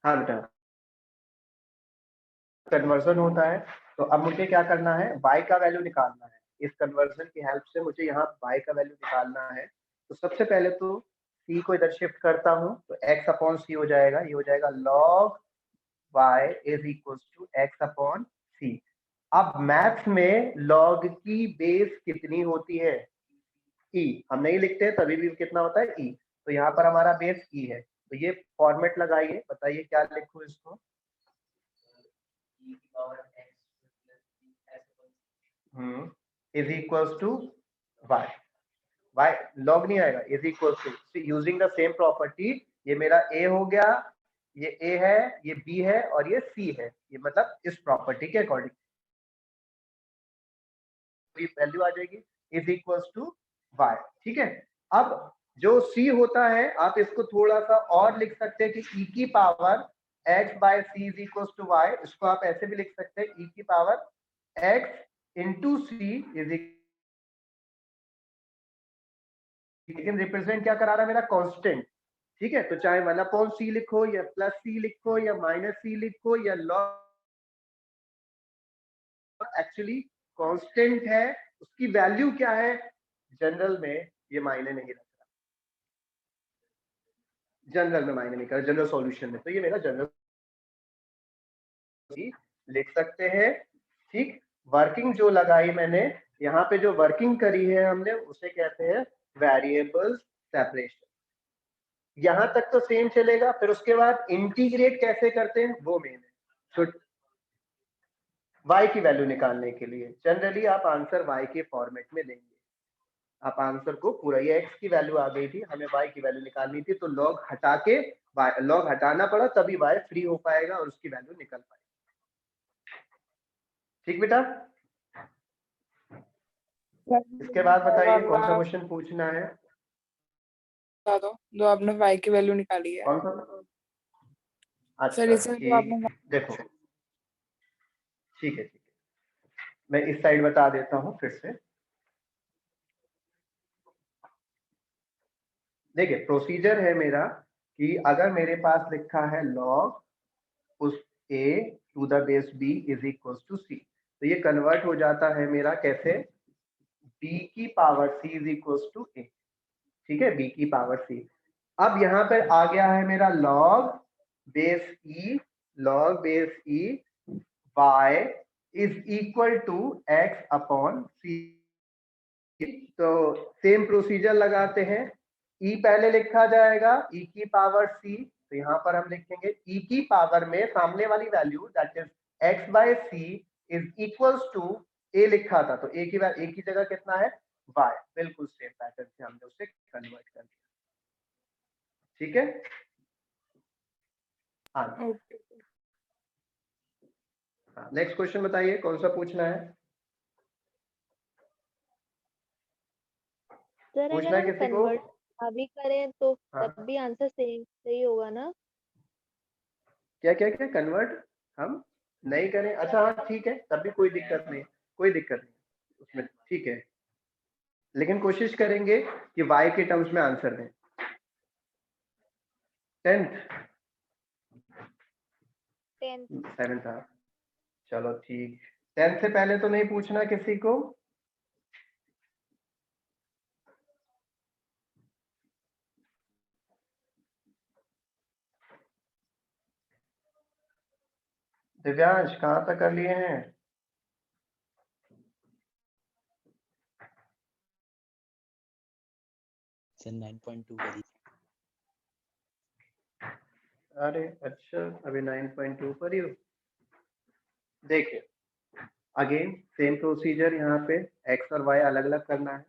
हाँ बेटा, कन्वर्जन होता है। तो अब मुझे क्या करना है, y का वैल्यू निकालना है। इस कन्वर्जन की हेल्प से मुझे यहाँ y का वैल्यू निकालना है। तो सबसे पहले तो c को इधर शिफ्ट करता हूँ, तो x अपॉन c हो जाएगा। ये हो जाएगा log y is equal to x upon c। अब मैथ्स में log की बेस कितनी होती है, e। हम नहीं लिखते हैं तभी भी कितना होता है, e। तो यहाँ पर हमारा बेस e है। तो ये फॉर्मेट लगाइए, बताइए क्या लिखूं इसको। Is equals to y। y log नहीं आएगा, is equals to, using the same property. ये मेरा a हो गया, ये a है, ये b है और ये c है। ये मतलब इस प्रॉपर्टी के अकॉर्डिंग वैल्यू आ जाएगी इज इक्वल्स टू y। ठीक है। अब जो c होता है, आप इसको थोड़ा सा और लिख सकते हैं कि e की power x by c is equals to y। इसको आप ऐसे भी लिख सकते हैं, e की power x into c is, लेकिन रिप्रेजेंट क्या करा रहा है मेरा, कांस्टेंट। ठीक है। तो चाहे 1 अपॉन सी लिखो या प्लस सी लिखो या माइनस सी लिखो या लॉग, एक्चुअली कांस्टेंट है। उसकी वैल्यू क्या है, जनरल में ये मायने नहीं रखता, जनरल में मायने नहीं कर, जनरल सॉल्यूशन में। तो ये मेरा जनरल लिख सकते हैं। ठीक। वर्किंग जो लगाई मैंने यहाँ पे, जो वर्किंग करी है हमने, उसे कहते हैं वेरिएबल सेपरेशन। यहां तक तो सेम चलेगा। फिर उसके बाद इंटीग्रेट कैसे करते हैं वो मेन है। तो y की वैल्यू निकालने के लिए जनरली आप आंसर y के फॉर्मेट में देंगे। आप आंसर को पूरा, ये x की वैल्यू आ गई थी, हमें y की वैल्यू निकालनी थी, तो log हटा के log हटाना पड़ा, तभी y फ्री हो पाएगा और उसकी वैल्यू निकल पाएगी। ठीक बेटा। इसके बाद बताइए कौन सा क्वेश्चन पूछना है। बता दो जो आपने y की वैल्यू निकाली है। कौन सा? सर अच्छा इसमें जो ठीक, आपने देखो ठीक है, मैं इस साइड बता देता हूँ फिर से। देखिए प्रोसीजर है मेरा कि अगर मेरे पास लिखा है log उस a to the base b is equal to c, तो ये कन्वर्ट हो जाता है मेरा कैसे, b की power c is equal to a। ठीक है, b की पावर c। अब यहाँ पर आ गया है मेरा log base e, log base e y is equal to x upon c। तो सेम प्रोसीजर लगाते हैं। e पहले लिखा जाएगा e की पावर c, तो यहाँ पर हम लिखेंगे e की पावर में सामने वाली value that is x by c is equals to a लिखा था, तो a की जगह कितना है y। बिल्कुल सेम पैटर्न से हमने उसे कन्वर्ट कर दिया। ठीक है। हाँ, नेक्स्ट क्वेश्चन बताइए कौन सा पूछना है। सर पूछना अगर है हम किसी को? कन्वर्ट अभी करें तो हाँ। तब भी आंसर सेम सही होगा ना? क्या क्या क्या कन्वर्ट हम नहीं करें? अच्छा हाँ ठीक है, तब भी कोई दिक्कत नहीं, कोई दिक्कत नहीं उसमें। ठीक है, लेकिन कोशिश करेंगे कि y के टर्म्स में आंसर दें। 10th 7th था, चलो ठीक। 10th से पहले तो नहीं पूछना किसी को। दिव्यांश कहाँ तक कर लिए हैं? सर 9.2 करी। अरे अच्छा, अभी 9.2 पर ही हो। देखिए अगेन सेम प्रोसीजर, यहाँ पे x और y अलग अलग करना है।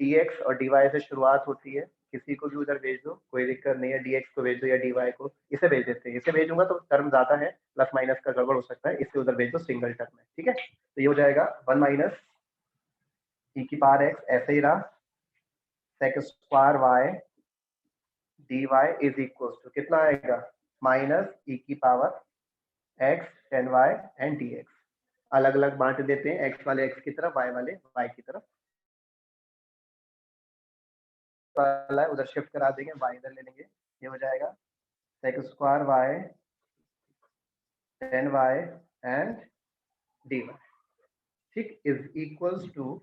dx और dy से शुरुआत होती है। किसी को भी उधर भेज दो, कोई दिक्कत नहीं है। dx को भेज दो या dy को, इसे भेज देते हैं। इसे भेजूंगा तो टर्म ज्यादा है, प्लस माइनस का गड़बड़ हो सकता है, इसे उधर भेज दो, सिंगल टर्म है। ठीक है, तो ये हो जाएगा 1 माइनस e की पावर x, ऐसे ही रहा, sec square y dy is equal to कितना आएगा, माइनस e की power x tan y and dx। अलग अलग बांट देते हैं, x वाले x की तरफ, y वाले y की तरफ। उधर शिफ्ट करा देंगे, y इधर ले लेंगे। ये हो जाएगा sec square y 10y and dy, ठीक, इज इक्वल्स टू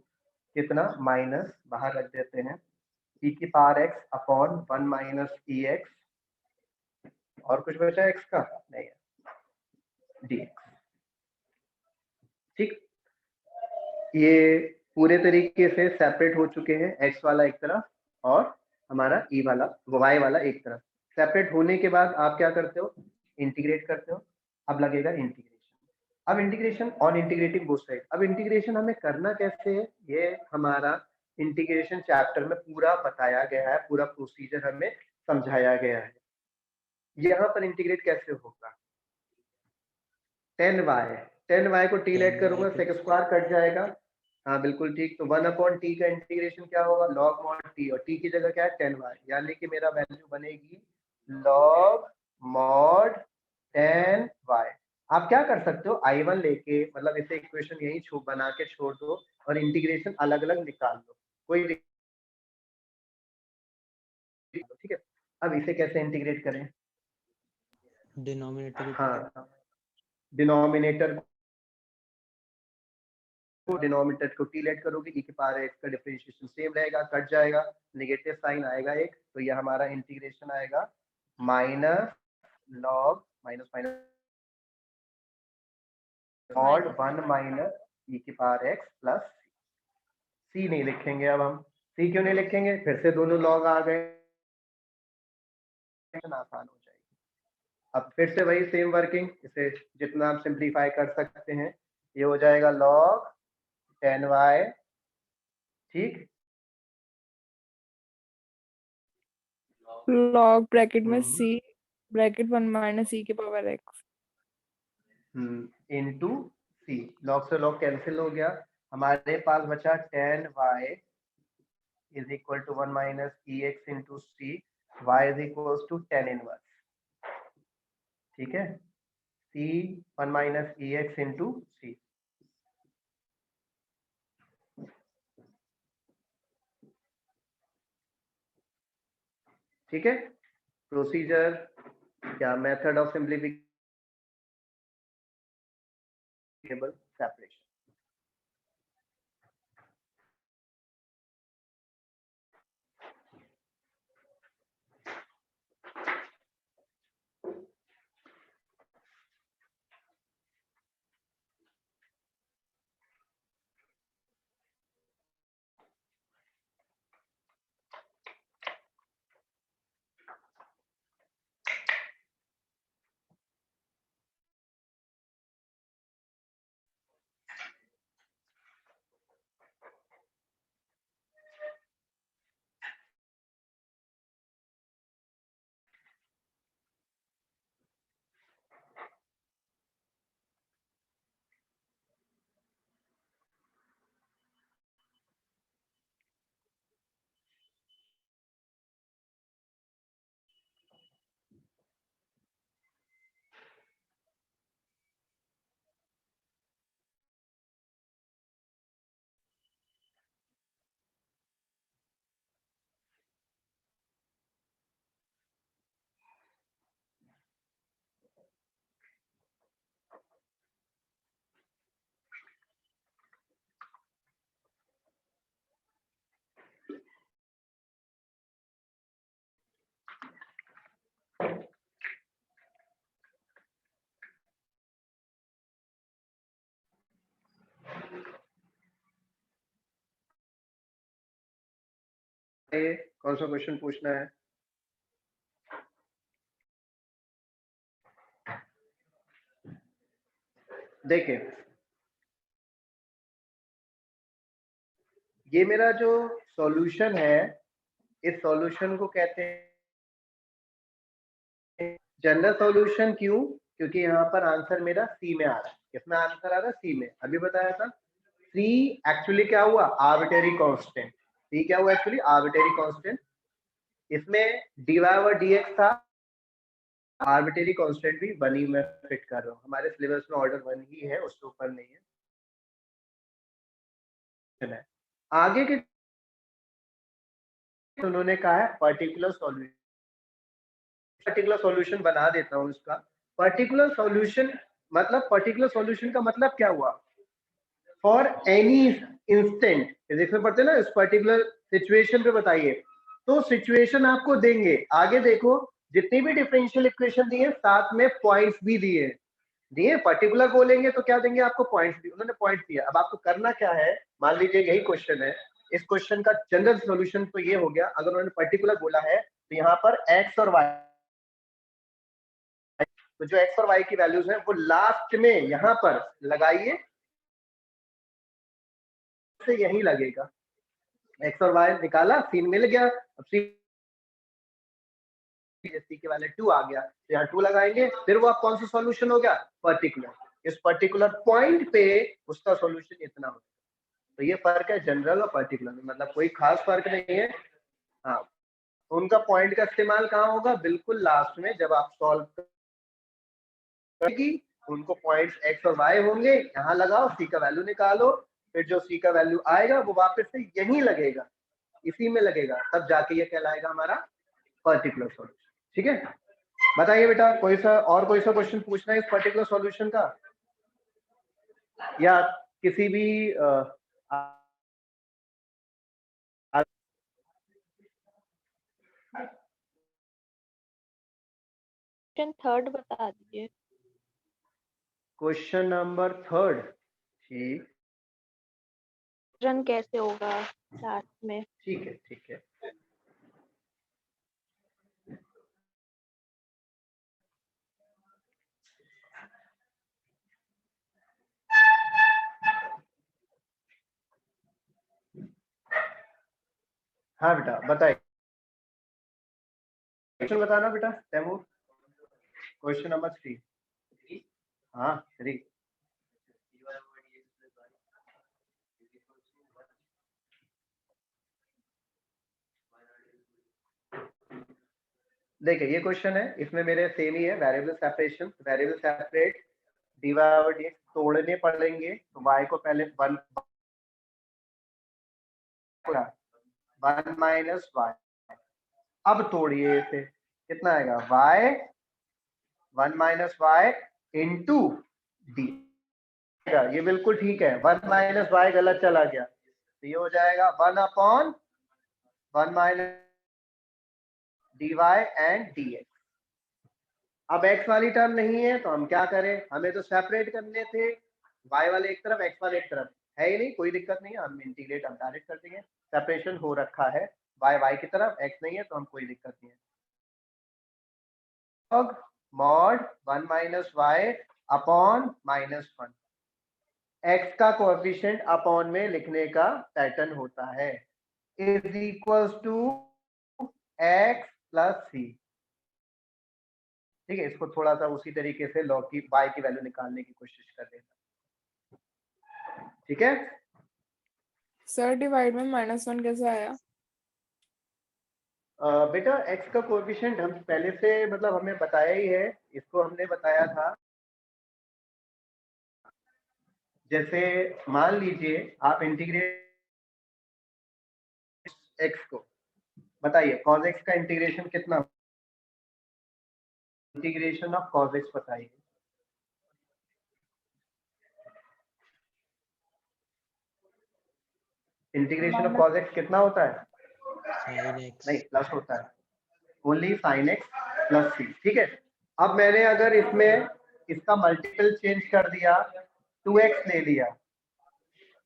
कितना, माइनस बाहर रख देते हैं e की power x upon 1 minus e x, और कुछ बचा x का नहीं है, dx, ठीक। ये पूरे तरीके से सेपरेट हो चुके हैं, x वाला एक तरफ और हमारा e वाला y वाला एक तरफ। सेपरेट होने के बाद आप क्या करते हो, इंटीग्रेट करते हो। अब लगेगा इंटीग्रेशन, अब integration on integrating both side. अब इंटीग्रेशन हमें करना कैसे है, ये हमारा इंटीग्रेशन चैप्टर में पूरा बताया गया है, पूरा प्रोसीजर हमें समझाया गया है। यहाँ पर इंटीग्रेट कैसे होगा, 10y को टी लेट 10y करूंगा, को सेक स्क्वायर कट जाएगा, हाँ बिल्कुल ठीक। तो 1 अपॉन टी का इंटीग्रेशन क्या होगा, लॉग मॉड टी, और टी की जगह क्या है 10y, यानी कि मेरा वैल्यू बनेगी लॉग मॉड 10y। आप क्या कर सकते हो, I1 लेके, मतलब इसे इक्वेशन यही बना के छोड़ दो और इंटीग्रेशन अलग अलग निकाल दो, कोई ठीक है। अब इसे कैसे इंटीग्रेट करें, डिनोमिनेटर हाँ, डिनोमिनेटर को टी लेट करोगे, e की पावर x का डिफरेंशिएशन सेम रहेगा, कट जाएगा, नेगेटिव साइन आएगा एक, तो यह हमारा इंटीग्रेशन आएगा minus log minus minus mod 1 minus e की पावर x प्लस c नहीं लिखेंगे। अब हम c क्यों नहीं लिखेंगे, फिर से दोनों लॉग आ गए, आसान हो जाएगी। अब फिर से वही सेम वर्किंग, इसे जितना आप सिंप्लीफाई कर सकते हैं, ये हो जाएगा लॉग 10y, ठीक, लॉग ब्रैकेट में c ब्रैकेट 1 माइनस e की power x into c, log से लॉग कैंसिल हो गया, हमारे पास बचा 10y is equal to 1 minus e x into c, y is equal to 10 inverse, ठीक है, c 1 minus e x into c. ठीक है, प्रोसीजर क्या, मेथड ऑफ सिंप्लीफिकेशन, सेपरेशन। कौन सा क्वेश्चन पूछना है, देखिए ये मेरा जो सॉल्यूशन है, इस सॉल्यूशन को कहते हैं जनरल सॉल्यूशन। क्यों, क्योंकि यहाँ पर आंसर मेरा सी में आ रहा है, किसमें आंसर आ रहा है, सी में। अभी बताया था सी एक्चुअली क्या हुआ, आर्बिट्रेरी कांस्टेंट, सी क्या हुआ एक्चुअली, आर्बिट्रेरी कांस्टेंट। इसमें dy और dx था, आर्बिट्रेरी कांस्टेंट भी 1 ही मैं फिट कर रहा हूँ, हमारे सिलेबस में ऑर्डर 1 ही है, उसके ऊपर नहीं है। आगे के उन्होंने कहा है पर्टिकुलर सॉल्यूशन, पर्टिकुलर सॉल्यूशन बना देता हूँ इसका। पर्टिकुलर सॉल्यूशन मतलब पर्टिकुलर सॉल्यूशन का मतलब क्या हुआ, फॉर एनी इंस्टेंट, फिजिक्स में पढ़ते हैं ना, इस पर्टिकुलर सिचुएशन पे बताइए, तो सिचुएशन आपको देंगे, आगे देखो जितनी भी डिफरेंशियल इक्वेशन दी है साथ में पॉइंट्स भी दिए पर्टिकुलर बोलेंगे तो क्या देंगे आपको, पॉइंट्स भी, उन्होंने पॉइंट दिया। अब आपको करना क्या है, मान लीजिए यही क्वेश्चन है, इस क्वेश्चन का जनरल सॉल्यूशन तो ये हो गया, अगर उन्होंने पर्टिकुलर बोला है तो यहाँ पर एक्स और वाई, तो जो एक्स और वाई की वैल्यूज है वो लास्ट में यहाँ पर लगाइए, से यही लगेगा, एक्स और वाई निकाला, सीन मिल गया, अब सी के वाले 2 आ गया, तो यहाँ 2 लगाएंगे, फिर वो आप कौन सा सॉल्यूशन हो गया, पर्टिकुलर, इस पर्टिकुलर पॉइंट पे उसका सॉल्यूशन इतना हो। तो ये फर्क है जनरल और पर्टिकुलर में, मतलब कोई खास फर्क नहीं है। हाँ, उनका पॉइंट का इस्तेमाल कहाँ होगा, बिल्कुल लास्ट में, जब आप सॉल्व करेगी उनको पॉइंट्स एक्स और वाई होंगे, यहाँ लगाओ, सी का वैल्यू निकालो, फिर जो सी का वैल्यू आएगा वो वापस से यहीं लगेगा, इसी में लगेगा, तब जाके ये कहलाएगा हमारा पर्टिकुलर सॉल्यूशन। ठीक है, बताइए बेटा, कोई सा और कोई सा क्वेश्चन पूछना है इस पर्टिकुलर सॉल्यूशन का, या किसी भी क्वेश्चन थर्ड बता दीजिए। क्वेश्चन नंबर 3, ठीक, रन कैसे होगा लास्ट में। ठीक है, ठीक है, हाँ बेटा बताइए, क्वेश्चन बताना बेटा, तैमूर, क्वेश्चन नंबर 3, हाँ 3, देखिए ये क्वेश्चन है, इसमें मेरे सेम ही है, variable separation, variable separate, dy over dx तोड़ने पड़ेंगे, तो y को पहले 1 माइनस y, अब तोड़िए इसे, कितना आएगा, y 1 minus y into D, ये बिल्कुल ठीक है, 1 माइनस y गलत चला गया, तो ये हो जाएगा 1 माइनस dy एंड dx। अब x वाली टर्म नहीं है तो हम क्या करें, हमें तो सेपरेट करने थे, y वाले एक तरफ, x वाले एक तरफ, है ही नहीं, कोई दिक्कत नहीं है, हम इंटीग्रेट हम डायरेक्ट कर देंगे, सेपरेशन हो रखा है, y की तरफ, x नहीं है तो हम कोई दिक्कत नहीं है, mod 1 minus Y upon -1, x का कोएफिशिएंट अपॉन में लिखने का पैटर्न होता है, is equals to x plus C. ठीक है, इसको थोड़ा सा उसी तरीके से लॉग की y की वैल्यू निकालने की कोशिश कर देना, ठीक है सर डिवाइड में -1 कैसे आया। बेटा x का कोएफिशिएंट हम पहले से मतलब हमें बताया ही है, इसको हमने बताया था, जैसे मान लीजिए आप इंटीग्रेट x को, बताइए cos x का इंटीग्रेशन कितना, इंटीग्रेशन ऑफ cos x बताइए, इंटीग्रेशन ऑफ cos x कितना होता है, sin x नहीं प्लस होता है, only sin x plus c। ठीक है, अब मैंने अगर इसमें इसका मल्टीपल चेंज कर दिया, 2x ले लिया,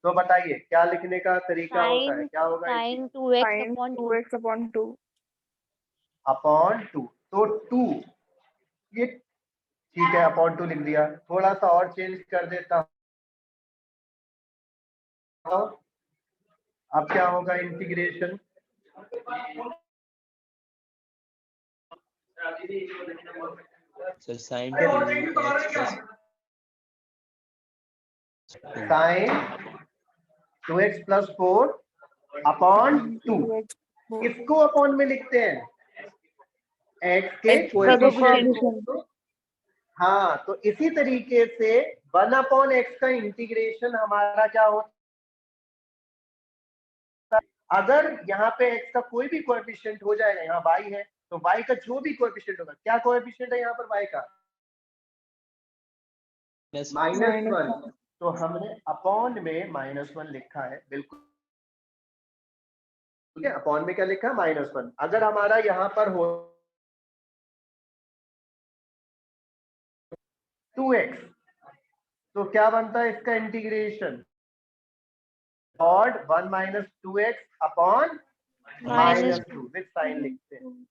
तो बताइए क्या लिखने का तरीका होता है, क्या होगा, sine 2x sin upon 2। 2x upon 2। Upon 2, तो 2 ये ठीक है, अपॉन 2 लिख दिया, थोड़ा सा और चेंज कर देता हूं, अब क्या होगा, integration so sin 2x plus sine 2x plus 4 upon 2, किसको अपॉन में लिखते हैं, x के X का कोएफिशिएंट कोएफिशिएंट। को, हाँ, तो इसी तरीके से 1 अपॉन x का इंटीग्रेशन हमारा क्या होता है, अगर यहाँ पे x का कोई भी कोएफिशिएंट हो जाएगा, यहाँ y है तो y का जो भी कोएफिशिएंट होगा, क्या कोएफिशिएंट है यहाँ पर y का, -1, तो हमने अपॉन में -1 लिखा है, बिल्कुल ठीक है। अपॉन में क्या लिखा है? -1। अगर हमारा यहाँ पर हो 2x, तो क्या बनता है इसका इंटीग्रेशन? लॉर्ड 1 - 2x अपॉन -2 विद साइन लिखते हैं।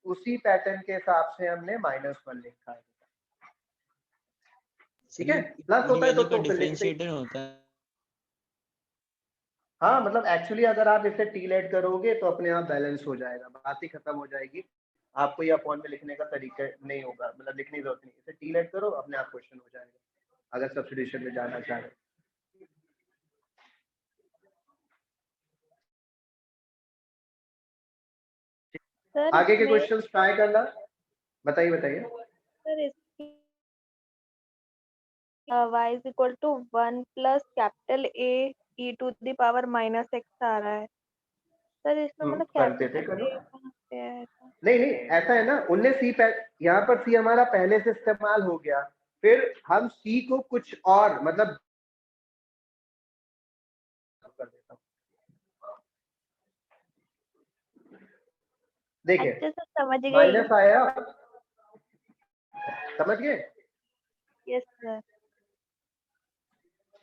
उसी पैटर्न के हिसाब से हमने -1 लिखा है, ठीक है। प्लस होता है तो लिखते डिफरेंशिएटर होता है। हाँ, मतलब एक्चुअली अगर आप इसे टी लेट करोगे तो अपने आप बैलेंस हो जाएगा, बात ही खत्म हो जाएगी। आपको ये अपॉन में लिखने का तरीका नहीं होगा, मतलब लिखने की जरूरत नहीं, इसे टी लेट करो, अपने आप क्वेश्चन हो जाएगा अगर सब्स्टिट्यूशन में जाना चाहे। सर आगे के इसमें क्वेश्चंस ट्राई करना। बताइए बताइए। सर इसकी y is equal to 1 plus capital A e to the power -x आ रहा है सर, इसमें मतलब करते थे, कैपिटल करो। A कहाँ पे है ऐसा? नहीं नहीं, ऐसा है ना, उनने सी यहाँ पर सी हमारा पहले से इस्तेमाल हो गया, फिर हम सी को कुछ और मतलब कर देता हूँ। देखिए अच्छा सर, समझ गई। माइनस आया, समझ गए? Yes sir.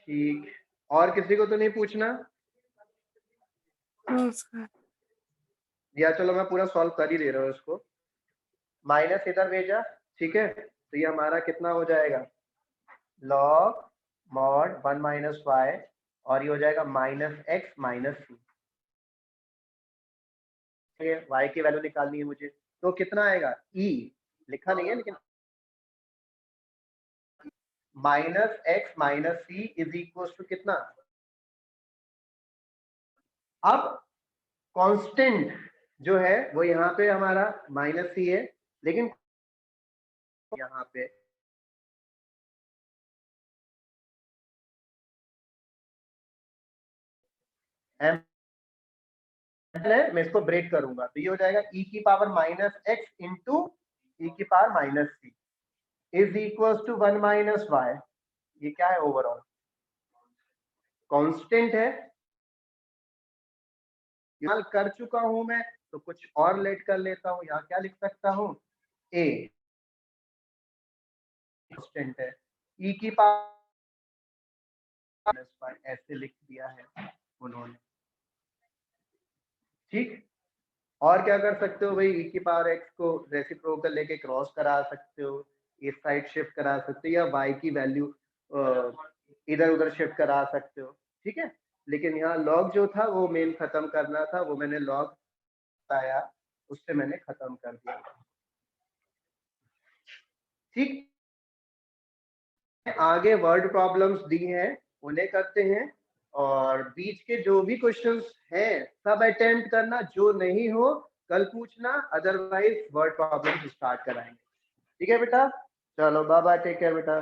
ठीक, और किसी को तो नहीं पूछना? या चलो मैं पूरा सॉल्व कर ही दे रहा हूँ इसको। माइनस इधर भेजा, ठीक है, तो ये हमारा कितना हो जाएगा? लॉग मॉड 1 - y, और ये हो जाएगा -x - c। y की वैल्यू निकालनी है मुझे, तो कितना आएगा? e लिखा नहीं है लेकिन -x - c is equal to कितना? अब कांस्टेंट जो है वो यहाँ पे हमारा -c है, लेकिन यहाँ पे m है, मैं इसको ब्रेक करूंगा तो ये हो जाएगा e की पावर -x इंटू e की power -c is equal to 1 - y। ये क्या है? ओवरऑल कांस्टेंट है, यहाँ कर चुका हूं मैं, तो कुछ और लेट कर लेता हूं। यहाँ क्या लिख सकता हूं? a कांस्टेंट है, e की पावर -y ऐसे लिख दिया है उन्होंने, ठीक। और क्या कर सकते हो भाई? e की पावर x को रेसिप्रोकल लेके क्रॉस करा सकते हो, इस साइड शिफ्ट करा सकते हो, या y की वैल्यू इधर उधर शिफ्ट करा सकते हो, ठीक है। लेकिन यहाँ लॉग जो था वो मेन खत्म करना था, वो मैंने लॉग बताया, उससे मैंने खत्म कर दिया, ठीक। आगे वर्ड प्रॉब्लम्स दी हैं उन्हें करते हैं, और बीच के जो भी क्वेश्चंस हैं सब अटेम्प्ट करना, जो नहीं हो कल पूछना, अदरवाइज वर्ड प्रॉब्लम्स स्टार्ट कराएंगे, ठीक है बेटा। चलो बाय बाय, टेक केयर बेटा।